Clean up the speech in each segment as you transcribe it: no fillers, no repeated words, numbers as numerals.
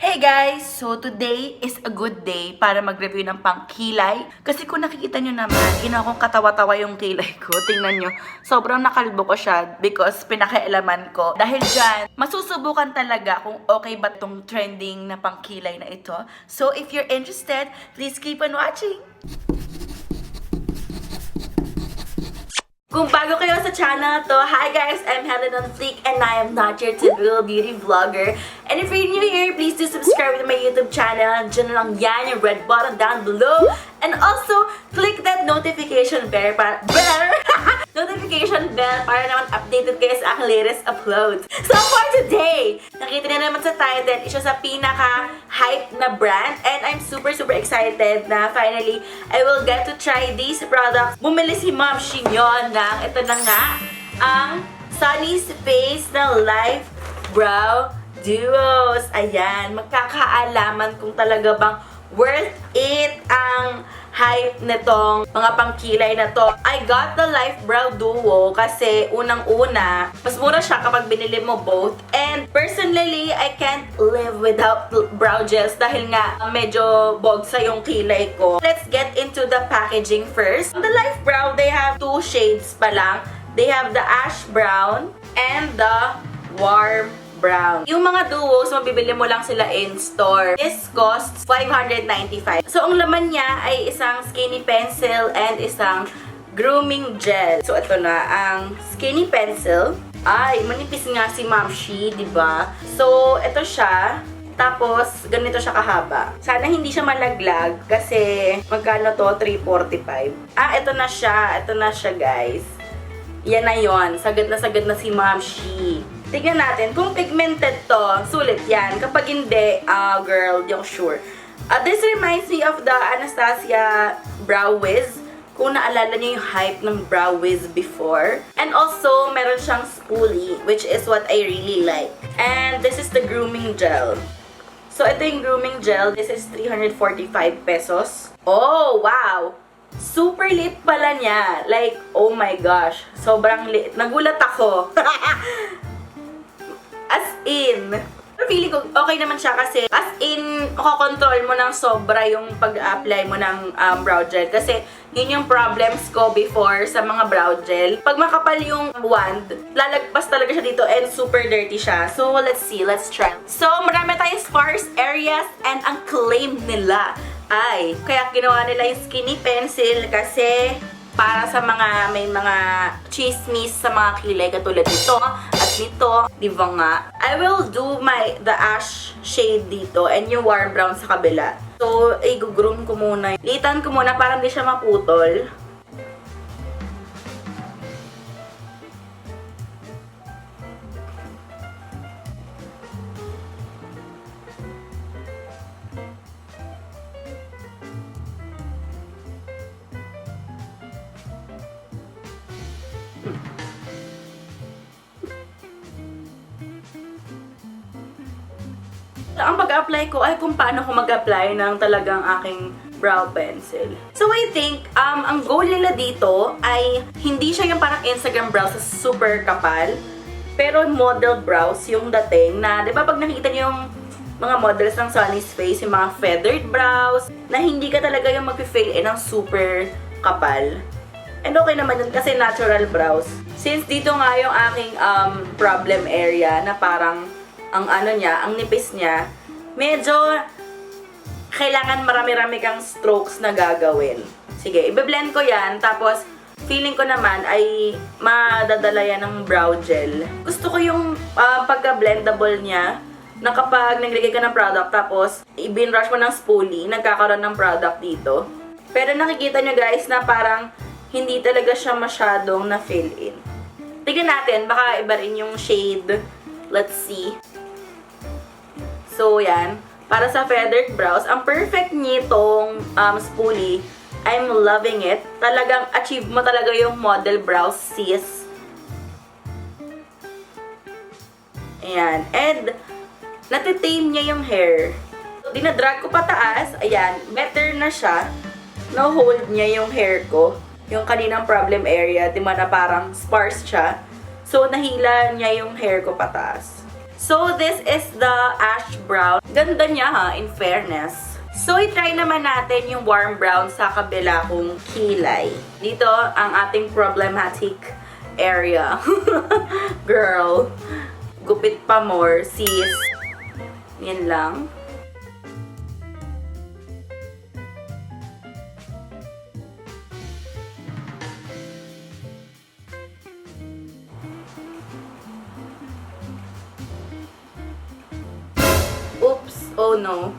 Hey guys! So today is a good day para mag-review ng pangkilay. Kasi kung nakikita nyo naman, ginawa kong katawa-tawa yung kilay ko. Tingnan nyo, sobrang nakalbo ko siya because pinakailaman ko. Dahil dyan, masusubukan talaga kung okay ba tong trending na pangkilay na ito. So if you're interested, please keep on watching! Kung bago kayo sa channel to, hi guys, I'm Helen on Fleek and I am not your typical beauty vlogger. And if you're new here, please do subscribe to my YouTube channel. Diyan lang yan, yung red button down below. And also, click that notification bell para notification bell para naman updated kayo sa aking latest uploads. So for today, nakita na naman sa title, isa sa pinaka-hype na brand. And I'm super excited na finally, I will get to try these products. Bumili si Ma'am Shinyon ng, ito na nga, ang Sunny's Face na Life Brow Duos. Ayan, magkakaalaman kung talaga bang worth it ang hype nitong mga pangkilay na to. I got the Life Brow Duo kasi unang-una, mas mura siya kapag binili mo both. And personally, I can't live without brow gels dahil nga medyo bogsa yung kilay ko. Let's get into the packaging first. The Life Brow, they have two shades pa lang. They have the ash brown and the warm brown. Yung mga duos, mabibili mo lang sila in store. This costs 595. So, ang laman niya ay isang skinny pencil and isang grooming gel. So, ito na ang skinny pencil. Ay, manipis nga si Ma'am Shi, diba? So, ito siya. Tapos, ganito siya kahaba. Sana hindi siya malaglag kasi magkano to? 345. Ah, ito na siya. Ito na siya, guys. Yan na yon. Sagad na si Ma'am Shi. Tignan natin. Kung pigmented to, sulit yan. Kapag hindi, girl, di ako sure. This reminds me of the Anastasia Brow Wiz. Kung naalala niyo yung hype ng Brow Wiz before. And also, meron siyang spoolie, which is what I really like. And this is the grooming gel. So, ito yung grooming gel. This is 345 pesos. Oh, wow! Super lit pala niya. Like, oh my gosh. Sobrang lit. Nagulat ako. As in, feeling ko okay naman siya kasi as in, control mo ng sobra yung pag-apply mo ng brow gel. Kasi yun yung problems ko before sa mga brow gel. Pag makapal yung wand, lalagpas talaga siya dito and super dirty siya. So, let's see. Let's try. So, marami tayong sparse areas and ang claim nila ay, kaya ginawa nila yung skinny pencil kasi para sa mga may mga chismis sa mga kilay katulad nito at nito, di ba nga? I will do the ash shade dito and yung warm brown sa kabila. So, i-groom ko muna. Litan ko muna para hindi siya maputol. Ang pag-apply ko ay kung paano ko mag-apply ng talagang aking brow pencil. So I think, ang goal nila dito ay hindi siya yung parang Instagram brows sa super kapal, pero model brows yung dating na, di ba pag nakita niyo yung mga models ng Sunny's Face, yung mga feathered brows, na hindi ka talaga yung mag-fill in ng super kapal. And okay naman yun kasi natural brows. Since dito nga yung aking problem area na parang ang ano niya, ang nipis niya, medyo kailangan marami-rami kang strokes na gagawin. Sige, ibe-blend ko yan, tapos feeling ko naman ay madadala yan ng brow gel. Gusto ko yung pagka-blendable niya, na kapag naglagay ka ng product, tapos i-binrush mo ng spoolie, nagkakaroon ng product dito. Pero nakikita nyo guys na parang hindi talaga siya masyadong na-fill in. Tignan natin, baka iba rin yung shade. Let's see. So, yan. Para sa feathered brows, ang perfect nitong spoolie, I'm loving it. Talagang achieve mo talaga yung model brows, sis. Ayan. And, natitame niya yung hair. Dinadrag ko pataas. Ayan. Better na siya. No-hold niya yung hair ko. Yung kaninang problem area, di ba na parang sparse siya. So, nahila niya yung hair ko pataas. So, this is the ash brown. Ganda niya ha, in fairness. So, i-try naman natin yung warm brown sa kabila kong kilay. Dito, ang ating problematic area. Girl. Gupit pa more, sis. Yan lang. Oops, oh no.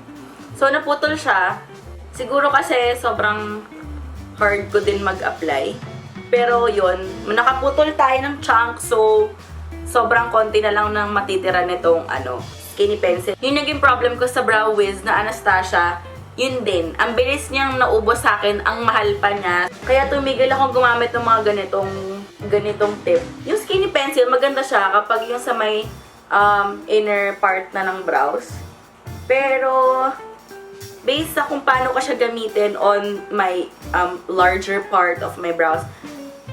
So, naputol siya. Siguro kasi sobrang hard ko din mag-apply. Pero yun, nakaputol tayo ng chunk, so sobrang konti na lang nang matitira nitong skinny pencil. Yung naging problem ko sa Brow Wiz na Anastasia, yun din. Ang bilis niyang naubos sa akin, ang mahal pa niya. Kaya tumigil akong gumamit ng mga ganitong tip. Yung skinny pencil, maganda siya kapag yung sa may inner part na ng brows. Pero, based sa kung paano ko siya gamitin on my larger part of my brows,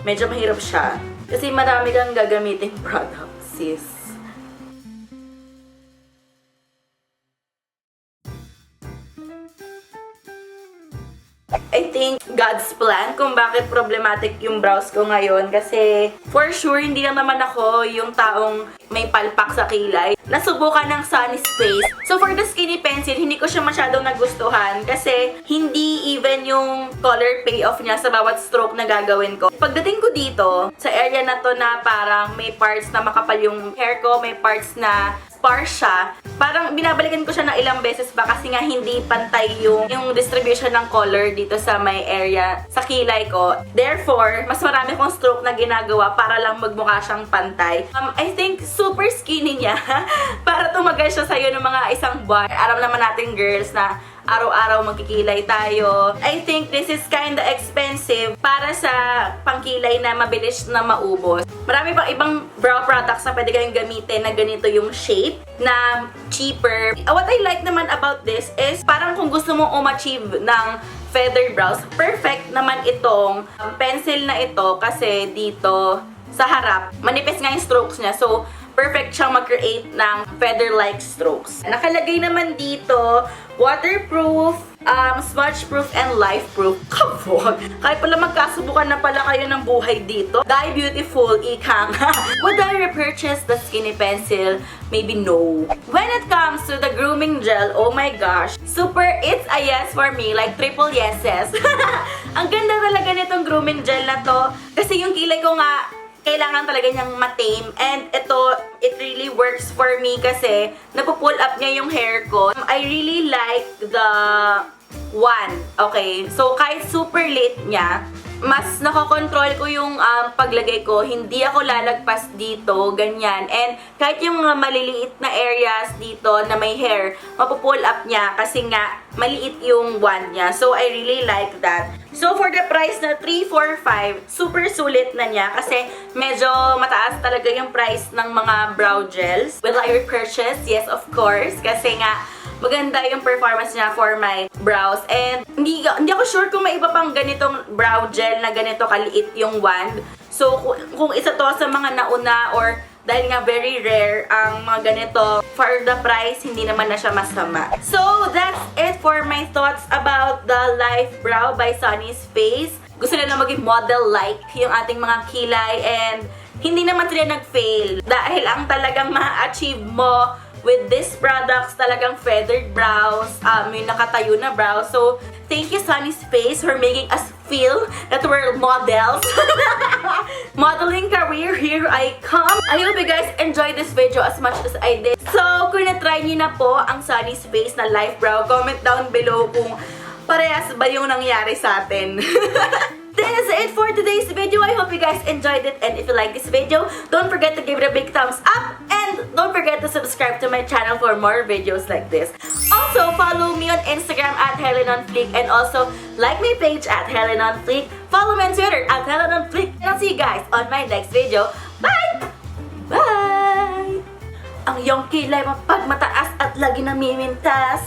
medyo mahirap siya. Kasi marami kang gagamitin product, sis. I think God's plan kung bakit problematic yung brows ko ngayon kasi for sure hindi lang naman ako yung taong may palpak sa kilay. Nasubukan ng Sunny's Face. So for the skinny pencil, hindi ko siya masyadong nagustuhan kasi hindi even yung color payoff niya sa bawat stroke na gagawin ko. Pagdating ko dito, sa area na to na parang may parts na makapal yung hair ko, may parts na sparse siya, parang binabalikan ko siya ng ilang beses pa kasi nga hindi pantay yung distribution ng color dito sa may area sa kilay ko. Therefore, mas marami kong stroke na ginagawa para lang magmukha siyang pantay. I think super skinny niya para tumagal siya sa'yo ng mga isang buwan. Alam naman natin girls na araw-araw magkikilay tayo. I think this is kinda expensive para sa pangkilay na mabilis na maubos. Marami pang ibang brow products na pwede kayong gamitin na ganito yung shape na cheaper. What I like naman about this is parang kung gusto mong umachieve ng feathered brows, perfect naman itong pencil na ito kasi dito sa harap, manipis nga yung strokes niya. So, perfect siyang mag-create ng feather-like strokes. Nakalagay naman dito, waterproof, smudge-proof, and life-proof. Kabog! Kahit pala magkasubukan na pala kayo ng buhay dito. Die beautiful, ikang. Would I repurchase the skinny pencil? Maybe no. When it comes to the grooming gel, oh my gosh, super, it's a yes for me, like triple yeses. Ang ganda talaga nitong grooming gel na to. Kasi yung kilay ko nga, kailangan talaga niyang matame. And ito, it really works for me kasi napupull up niya yung hair ko. I really like the wand. Okay, so kahit super lit niya, mas nakokontrol ko yung paglagay ko. Hindi ako lalagpas dito, ganyan. And kahit yung mga maliliit na areas dito na may hair, mapupull up niya kasi nga maliit yung wand niya. So, I really like that. So, for the price na 345, super sulit na niya kasi medyo mataas talaga yung price ng mga brow gels. Will I repurchase? Yes, of course. Kasi nga, maganda yung performance niya for my brows. And hindi ako sure kung may iba pang ganitong brow gel na ganito kaliit yung wand. So, kung isa to sa mga nauna or dahil nga very rare ang mga ganito, for the price, hindi naman na siya masama. So, that's it for my thoughts about the Life Brow by Sunny's Face. Gusto nila na maging model-like yung ating mga kilay and hindi naman sila nag-fail. Dahil ang talagang ma-achieve mo with these products, talagang feathered brows, yung nakatayo na brows. So, thank you Sunny's Face for making us feel that we're models. Modeling career, here I come. I hope you guys enjoyed this video as much as I did. So, kung na-try nyo na po ang Sunny's Face na Life Brow, comment down below kung parehas ba yung nangyari sa atin. That is it for today's video. I hope you guys enjoyed it. And if you like this video, don't forget to give it a big thumbs up. And don't forget to subscribe to my channel for more videos like this. Also, follow me on Instagram at Helen on Fleek. And also, like my page at Helen on Fleek. Follow me on Twitter at Helen on Fleek. And I'll see you guys on my next video. Bye! Bye! Ang iyong kilay mapagmataas at lagi namimintas.